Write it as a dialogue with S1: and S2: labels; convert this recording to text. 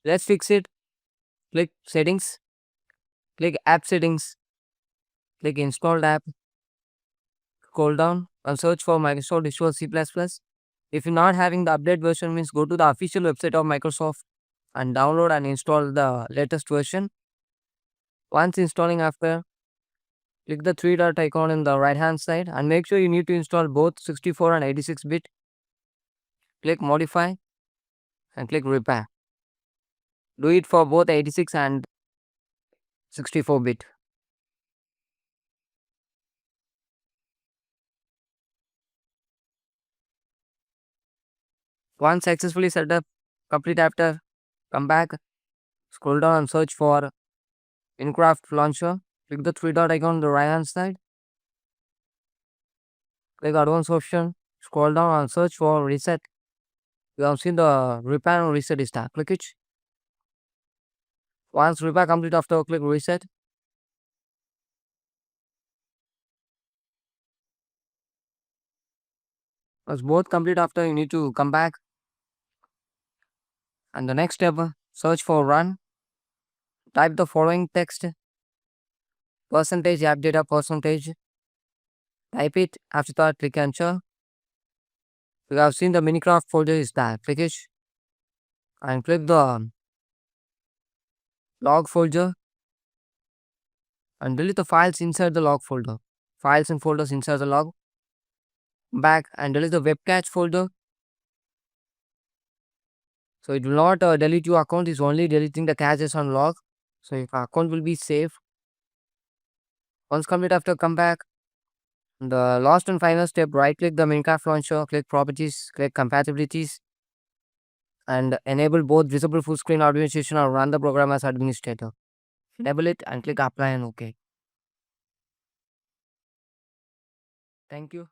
S1: Let's fix it. Click settings, click app settings, click installed app, scroll down and search for Microsoft Visual C++. If you're not having the update version, means go to the official website of Microsoft and download and install the latest version. Once installing after, click the three dot icon in the right hand side and make sure you need to install both 64 and 86 bit. Click modify and click repair. Do it for both 86 and 64 bit. Once successfully set up, complete after, come back, scroll down and search for Minecraft launcher. Click the three dot icon on the right hand side. Click advanced option. Scroll down and search for reset. You have seen the repair and reset is tab. Click it. Once repair complete after, click reset. Once both complete after, you need to come back. And the next step, search for run. Type the following text. Percentage app data percentage. Type it. After that, click enter. You have seen the Minecraft folder is there. Click it. And click the log folder. And delete the files inside the log folder. Files and folders inside the log. Back and delete the web cache folder. So it will not delete your account, it's only deleting the caches on log. So your account will be safe. Once complete after, come back. The last and final step, right click the Minecraft launcher, click properties, click compatibilities, and enable both visible full screen administration or run the program as administrator. Enable it and click apply and OK. Thank you.